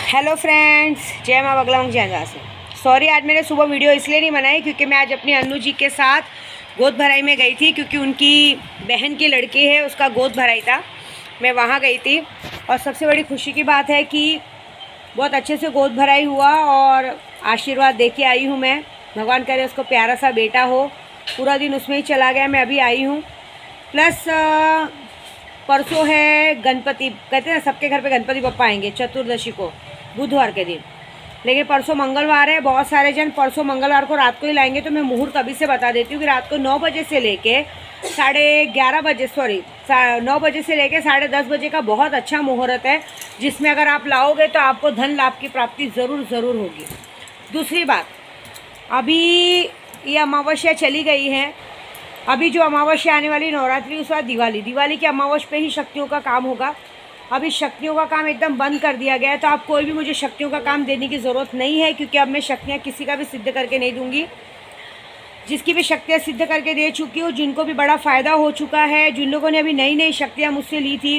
Hello friends, जय माँ बगला हूँ जय से। सॉरी, आज मैंने सुबह वीडियो इसलिए नहीं बनाई क्योंकि मैं आज अपनी अन्नू जी के साथ गोद भराई में गई थी, क्योंकि उनकी बहन की लड़की है, उसका गोद भराई था। मैं वहाँ गई थी और सबसे बड़ी खुशी की बात है कि बहुत अच्छे से गोद भराई हुआ और आशीर्वाद दे के आई हूँ मैं। भगवान करे उसको प्यारा सा बेटा हो। पूरा दिन उसमें ही चला गया, मैं अभी आई हूँ। प्लस परसों है गणपति, कहते हैं ना सबके घर पे गणपति बप्पा आएंगे चतुर्दशी को, बुधवार के दिन। लेकिन परसों मंगलवार है, बहुत सारे जन परसों मंगलवार को रात को ही लाएंगे। तो मैं मुहूर्त अभी से बता देती हूँ कि रात को 9 बजे से लेके 11:30 बजे 9 बजे से लेके 10:30 बजे का बहुत अच्छा मुहूर्त है, जिसमें अगर आप लाओगे तो आपको धन लाभ की प्राप्ति ज़रूर होगी। दूसरी बात, अभी ये अमावस्या चली गई है। अभी जो अमावस्या आने वाली नवरात्रि, उस बाद दिवाली की अमावस्या पे ही शक्तियों का काम होगा। अभी शक्तियों का काम एकदम बंद कर दिया गया है, तो आप कोई भी मुझे शक्तियों का काम देने की ज़रूरत नहीं है, क्योंकि अब मैं शक्तियाँ किसी का भी सिद्ध करके नहीं दूंगी। जिसकी भी शक्तियाँ सिद्ध करके दे चुकी हूँ, जिनको भी बड़ा फ़ायदा हो चुका है, जिन लोगों ने अभी नई शक्तियाँ मुझसे ली थी,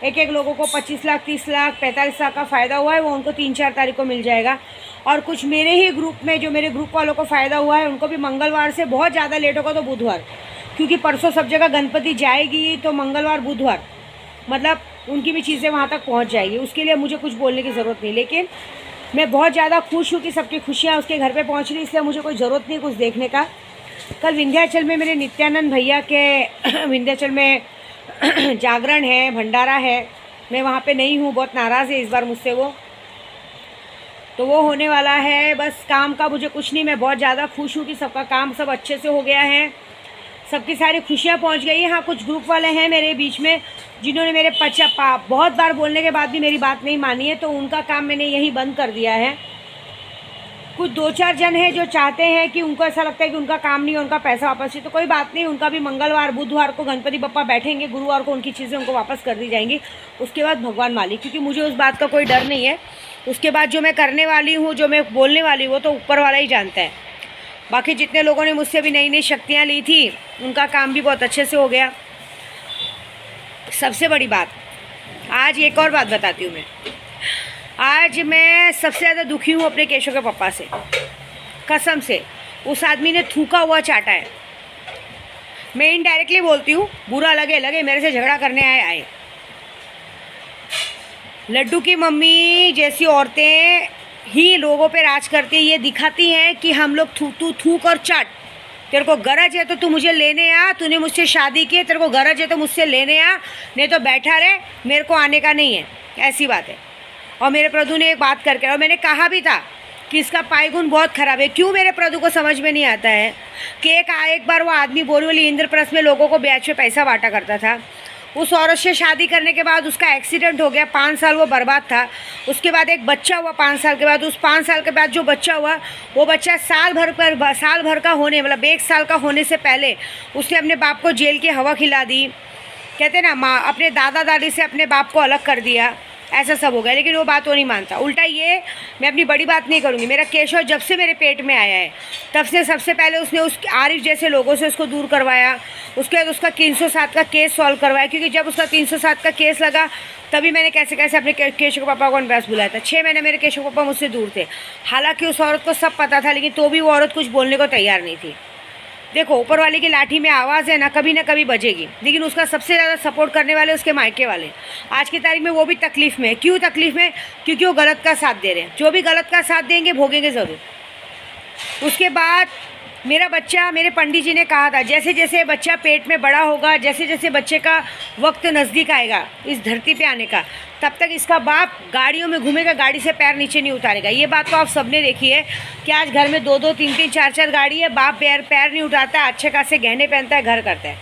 एक लोगों को 25 लाख 30 लाख 45 लाख का फ़ायदा हुआ है, वो उनको 3-4 तारीख को मिल जाएगा। और कुछ मेरे ही ग्रुप में जो मेरे ग्रुप वालों को फ़ायदा हुआ है, उनको भी मंगलवार से, बहुत ज़्यादा लेट होगा तो बुधवार, क्योंकि परसों सब जगह गणपति जाएगी, तो मंगलवार बुधवार मतलब उनकी भी चीज़ें वहाँ तक पहुँच जाएगी। उसके लिए मुझे कुछ बोलने की ज़रूरत नहीं। लेकिन मैं बहुत ज़्यादा खुश हूँ कि सबकी खुशियाँ उसके घर पे पहुँच रही, इसलिए मुझे कोई ज़रूरत नहीं कुछ देखने का। कल विंध्याचल में मेरे नित्यानंद भैया के विंध्याचल में जागरण है, भंडारा है। मैं वहाँ पे नहीं हूँ, बहुत नाराज़ है इस बार मुझसे वो, तो वो होने वाला है। बस काम का मुझे कुछ नहीं, मैं बहुत ज़्यादा खुश हूँ कि सबका काम सब अच्छे से हो गया है, सबकी सारी खुशियाँ पहुँच गई हैं। हाँ, कुछ ग्रुप वाले हैं मेरे बीच में जिन्होंने मेरे बहुत बार बोलने के बाद भी मेरी बात नहीं मानी है, तो उनका काम मैंने यही बंद कर दिया है। कुछ 2-4 जन हैं जो चाहते हैं कि उनको ऐसा लगता है कि उनका काम नहीं है, उनका पैसा वापस चाहिए, तो कोई बात नहीं, उनका भी मंगलवार बुधवार को गणपति बप्पा बैठेंगे, गुरुवार को उनकी चीज़ें उनको वापस कर दी जाएंगी। उसके बाद भगवान मालिक, क्योंकि मुझे उस बात का कोई डर नहीं है। उसके बाद जो मैं करने वाली हूँ, जो मैं बोलने वाली हूँ, वो तो ऊपर वाला ही जानता है। बाकी जितने लोगों ने मुझसे भी नई शक्तियाँ ली थी, उनका काम भी बहुत अच्छे से हो गया। सबसे बड़ी बात, आज एक और बात बताती हूँ मैं। आज मैं सबसे ज़्यादा दुखी हूँ अपने केशव के पापा से, कसम से। उस आदमी ने थूका हुआ चाटा है। मैं इनडायरेक्टली बोलती हूँ, बुरा लगे मेरे से झगड़ा करने आए। लड्डू की मम्मी जैसी औरतें ही लोगों पे राज करती है, ये दिखाती हैं कि हम लोग थूक और चाट। तेरे को गरज है तो तू मुझे लेने आ, तूने मुझसे शादी की, तेरे को गरज है तो मुझसे लेने आ, नहीं तो बैठा रहे, मेरे को आने का नहीं है। ऐसी बात है। और मेरे प्रभु ने एक बात करके, और मैंने कहा भी था कि इसका पायगुण बहुत ख़राब है। क्यों मेरे प्रभु को समझ में नहीं आता है कि एक बार वो आदमी बोरीवली इंद्रप्रस्थ में लोगों को ब्याज पे पैसा बांटा करता था। उस औरत से शादी करने के बाद उसका एक्सीडेंट हो गया, 5 साल वो बर्बाद था। उसके बाद एक बच्चा हुआ 5 साल के बाद। उस 5 साल के बाद जो बच्चा हुआ, वो बच्चा साल भर का होने, मतलब 1 साल का होने से पहले उसने अपने बाप को जेल की हवा खिला दी। कहते ना, माँ अपने दादा दादी से अपने बाप को अलग कर दिया, ऐसा सब हो गया। लेकिन वो बात वो नहीं मानता। उल्टा ये, मैं अपनी बड़ी बात नहीं करूँगी, मेरा केशव जब से मेरे पेट में आया है, तब से सबसे पहले उसने उस आरिफ जैसे लोगों से उसको दूर करवाया। उसके बाद उसका 307 का केस सॉल्व करवाया, क्योंकि जब उसका 307 का केस लगा, तभी मैंने कैसे अपने केशव पापा को अनबैस बुलाया था। 6 महीने मेरे केशव पापा मुझसे दूर थे। हालांकि उस औरत को सब पता था, लेकिन तो भी वो औरत कुछ बोलने को तैयार नहीं थी। देखो, ऊपर वाले की लाठी में आवाज़ है ना, कभी ना कभी बजेगी। लेकिन उसका सबसे ज़्यादा सपोर्ट करने वाले उसके मायके वाले। आज की तारीख में वो भी तकलीफ़ में है। क्यों तकलीफ़ में? क्योंकि वो गलत का साथ दे रहे हैं। जो भी गलत का साथ देंगे, भोगेंगे ज़रूर। उसके बाद मेरा बच्चा, मेरे पंडित जी ने कहा था, जैसे जैसे बच्चा पेट में बड़ा होगा, जैसे जैसे बच्चे का वक्त नज़दीक आएगा इस धरती पे आने का, तब तक इसका बाप गाड़ियों में घूमेगा, गाड़ी से पैर नीचे नहीं उतारेगा। ये बात तो आप सबने देखी है कि आज घर में 2-2 3-3 4-4 गाड़ी है, बाप पैर नहीं उठाता, अच्छे खासे गहने पहनता है, घर करता है।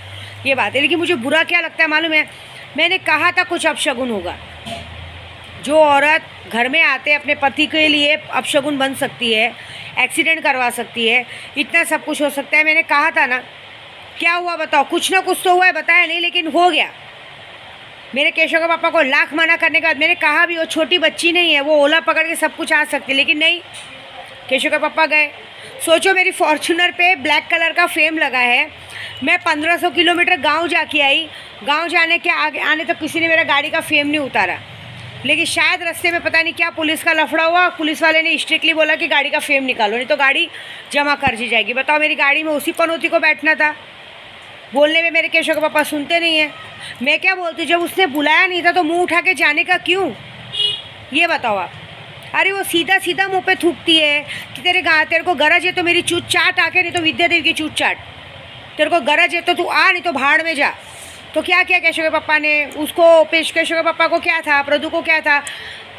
ये बात है। लेकिन मुझे बुरा क्या लगता है मालूम है? मैंने कहा था कुछ अपशगुन होगा। जो औरत घर में आते अपने पति के लिए अपशगुन बन सकती है, एक्सीडेंट करवा सकती है, इतना सब कुछ हो सकता है। मैंने कहा था ना, क्या हुआ बताओ? कुछ ना कुछ तो हुआ है, बताया नहीं, लेकिन हो गया। मेरे केशव के पापा को लाख मना करने के बाद मैंने कहा भी, वो छोटी बच्ची नहीं है, वो ओला पकड़ के सब कुछ आ सकती है, लेकिन नहीं, केशव के पापा गए। सोचो, मेरी फॉर्च्यूनर पे ब्लैक कलर का फ्रेम लगा है, मैं 1500 किलोमीटर गाँव जाके आई। गाँव जाने के आने तक किसी ने मेरा गाड़ी का फ्रेम नहीं उतारा। लेकिन शायद रास्ते में पता नहीं क्या पुलिस का लफड़ा हुआ, पुलिस वाले ने स्ट्रिक्टली बोला कि गाड़ी का फेम निकालो, नहीं तो गाड़ी जमा कर दी जाएगी। बताओ, मेरी गाड़ी में उसी पनौती को बैठना था। बोलने में मेरे केशव के पापा सुनते नहीं हैं। मैं क्या बोलती, जब उसने बुलाया नहीं था तो मुंह उठा के जाने का क्यों, ये बताओ आप। अरे वो सीधा सीधा मुंह पे थूकती है कि तेरे को गरज है तो मेरी चूत चाट आके, नहीं तो विद्या देवी की चूत चाट। तेरे को गरज है तो तू आ, नहीं तो भाड़ में जा। तो क्या किया केशव के पापा ने, उसको केशव के पापा को क्या था, प्रदू को क्या था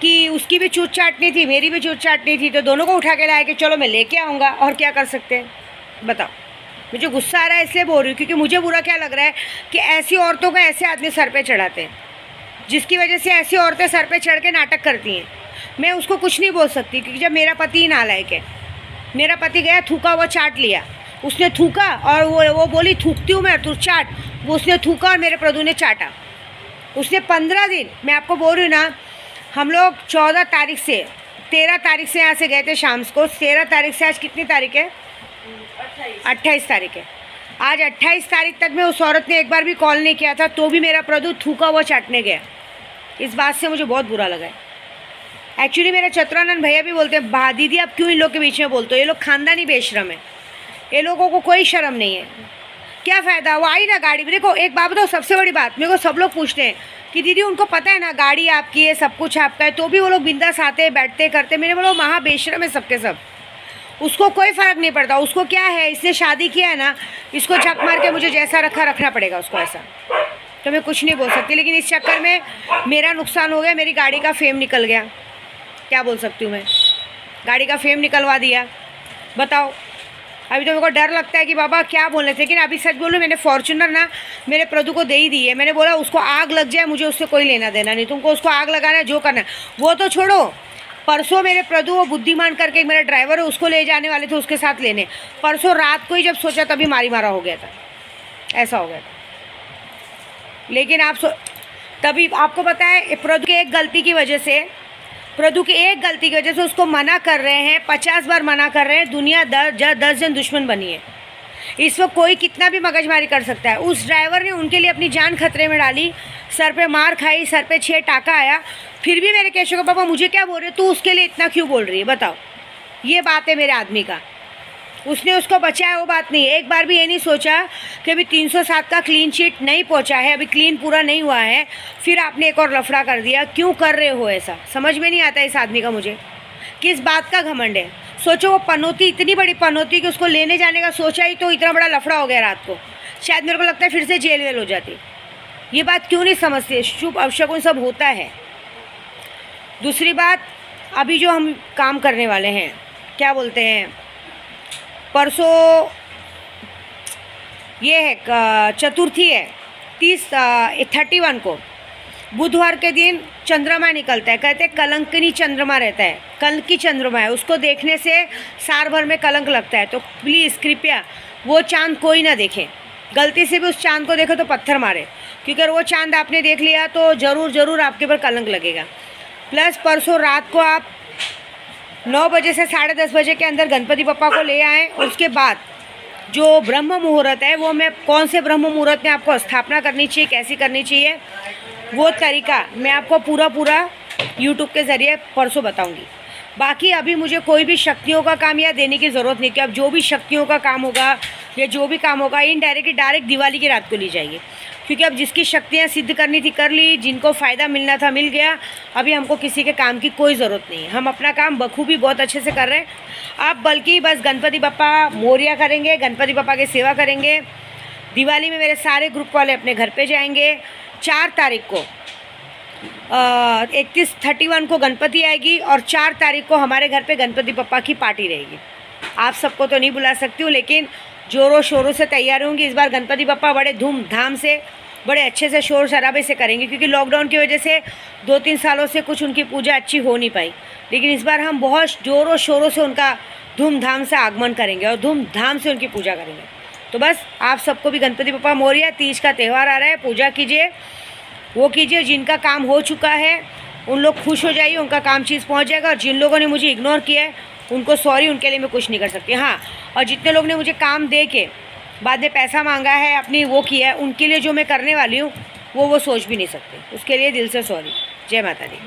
कि उसकी भी चूत चाटनी थी, मेरी भी चूत चाटनी थी, तो दोनों को उठा के लाए कि चलो मैं लेके आऊँगा। और क्या कर सकते हैं बताओ। मुझे गुस्सा आ रहा है इसलिए बोल रही हूँ क्योंकि मुझे बुरा क्या लग रहा है कि ऐसी औरतों को ऐसे आदमी सर पे चढ़ाते हैं, जिसकी वजह से ऐसी औरतें सर पे चढ़ के नाटक करती हैं। मैं उसको कुछ नहीं बोल सकती क्योंकि जब मेरा पति ही नालायक है। मेरा पति गया, थूका, वो चाट लिया, उसने थूका और वो बोली थूकती हूँ मैं, तू चाट। वो उसने थूका और मेरे प्रदू ने चाटा। उसने 15 दिन, मैं आपको बोल रही हूँ ना, हम लोग 14 तारीख से 13 तारीख से यहाँ से गए थे शाम को। 13 तारीख से आज कितनी तारीख है, 28 तारीख है। आज 28 तारीख तक में उस औरत ने एक बार भी कॉल नहीं किया था, तो भी मेरा प्रदू थूका हुआ चाटने गया। इस बात से मुझे बहुत बुरा लगा है। एक्चुअली मेरे चतुरानंद भैया भी बोलते हैं, दीदी आप क्यों इन लोग के बीच में बोलते हो, ये लोग खानदानी बेशरम है, ये लोगों को कोई शर्म नहीं है। क्या फ़ायदा, वो आई ना गाड़ी में। देखो एक बात बताओ, सबसे बड़ी बात, मेरे को सब लोग पूछते हैं कि दीदी उनको पता है ना गाड़ी आपकी है, सब कुछ आपका है, तो भी वो लोग बिंदास आते बैठते करते। मैंने बोला महा बेशरम है सबके सब, उसको कोई फ़र्क नहीं पड़ता। उसको क्या है, इसने शादी किया है ना, इसको झक मार के मुझे जैसा रखना पड़ेगा उसको ऐसा, तो मैं कुछ नहीं बोल सकती। लेकिन इस चक्कर में मेरा नुकसान हो गया, मेरी गाड़ी का फेम निकल गया। क्या बोल सकती हूँ मैं, गाड़ी का फेम निकलवा दिया। बताओ, अभी तो मेरे को डर लगता है कि बाबा क्या बोलने थे। लेकिन अभी सच बोलूँ, मैंने फॉर्च्यूनर ना मेरे प्रदू को दे ही दी है। मैंने बोला उसको आग लग जाए, मुझे उससे कोई लेना देना नहीं, तुमको उसको आग लगाना है, जो करना है। वो तो छोड़ो, परसों मेरे प्रदू वो बुद्धिमान करके मेरा ड्राइवर है, उसको ले जाने वाले थे उसके साथ लेने। परसों रात को ही जब सोचा तभी मारा हो गया था, ऐसा हो गया था। लेकिन तभी आपको पता है प्रदू की एक गलती की वजह से उसको मना कर रहे हैं, 50 बार मना कर रहे हैं। दुनिया 10 जन दुश्मन बनी है। इस वक्त कोई कितना भी मगजमारी कर सकता है। उस ड्राइवर ने उनके लिए अपनी जान खतरे में डाली, सर पे मार खाई, सर पे 6 टाका आया। फिर भी मेरे केशव के पापा मुझे क्या बोल रहे, तू उसके लिए इतना क्यों बोल रही है, बताओ। ये बात है मेरे आदमी का, उसने उसको बचाया, वो बात नहीं। एक बार भी ये नहीं सोचा कि अभी 307 का क्लीन शीट नहीं पहुंचा है, अभी क्लीन पूरा नहीं हुआ है, फिर आपने एक और लफड़ा कर दिया। क्यों कर रहे हो ऐसा, समझ में नहीं आता इस आदमी का मुझे, किस बात का घमंड है। सोचो वो पनौती, इतनी बड़ी पनौती कि उसको लेने जाने का सोचा ही तो इतना बड़ा लफड़ा हो गया रात को। शायद मेरे को लगता है फिर से जेल वेल हो जाती। ये बात क्यों नहीं समझते, शुभ अपशकुन सब होता है। दूसरी बात, अभी जो हम काम करने वाले हैं, क्या बोलते हैं, परसों ये है चतुर्थी है, 31 को बुधवार के दिन चंद्रमा निकलता है। कहते हैं कलंकिनी चंद्रमा रहता है, कल की चंद्रमा है, उसको देखने से साल भर में कलंक लगता है। तो प्लीज़ कृपया वो चांद कोई ना देखे, गलती से भी उस चांद को देखे तो पत्थर मारे, क्योंकि अगर वो चांद आपने देख लिया तो ज़रूर आपके ऊपर कलंक लगेगा। प्लस परसों रात को आप 9 बजे से 10:30 बजे के अंदर गणपति बप्पा को ले आएँ। उसके बाद जो ब्रह्म मुहूर्त है, वो मैं कौन से ब्रह्म मुहूर्त में आपको स्थापना करनी चाहिए, कैसी करनी चाहिए, वो तरीका मैं आपको पूरा यूट्यूब के ज़रिए परसों बताऊंगी। बाकी अभी मुझे कोई भी शक्तियों का काम या देने की ज़रूरत नहीं, कि अब जो भी शक्तियों का काम होगा या जो भी काम होगा इनडायरेक्टली डायरेक्ट दिवाली की रात को ली जाएगी। क्योंकि अब जिसकी शक्तियाँ सिद्ध करनी थी कर ली, जिनको फ़ायदा मिलना था मिल गया। अभी हमको किसी के काम की कोई ज़रूरत नहीं है, हम अपना काम बखूबी बहुत अच्छे से कर रहे हैं। आप बल्कि बस गणपति बप्पा मोरिया करेंगे, गणपति बप्पा की सेवा करेंगे। दिवाली में मेरे सारे ग्रुप वाले अपने घर पे जाएंगे। 4 तारीख को 31 को गणपति आएगी और 4 तारीख को हमारे घर पे गणपति बप्पा की पार्टी रहेगी। आप सबको तो नहीं बुला सकती हूँ, लेकिन ज़ोरों शोरों से तैयार होंगी। इस बार गणपति बप्पा बड़े धूमधाम से, बड़े अच्छे से, शोर शराबे से करेंगे, क्योंकि लॉकडाउन की वजह से 2-3 सालों से कुछ उनकी पूजा अच्छी हो नहीं पाई। लेकिन इस बार हम बहुत ज़ोरों शोरों से उनका धूमधाम से आगमन करेंगे और धूमधाम से उनकी पूजा करेंगे। तो बस आप सबको भी गणपति बप्पा मोरिया, तीज का त्यौहार आ रहा है, पूजा कीजिए, वो कीजिए। जिनका काम हो चुका है उन लोग खुश हो जाइए, उनका काम चीज़ पहुंच जाएगा। और जिन लोगों ने मुझे इग्नोर किया है उनको सॉरी, उनके लिए मैं कुछ नहीं कर सकती। हाँ, और जितने लोग ने मुझे काम दे के बाद में पैसा मांगा है, अपनी वो किया है, उनके लिए जो मैं करने वाली हूँ वो सोच भी नहीं सकते, उसके लिए दिल से सॉरी। जय माता दी।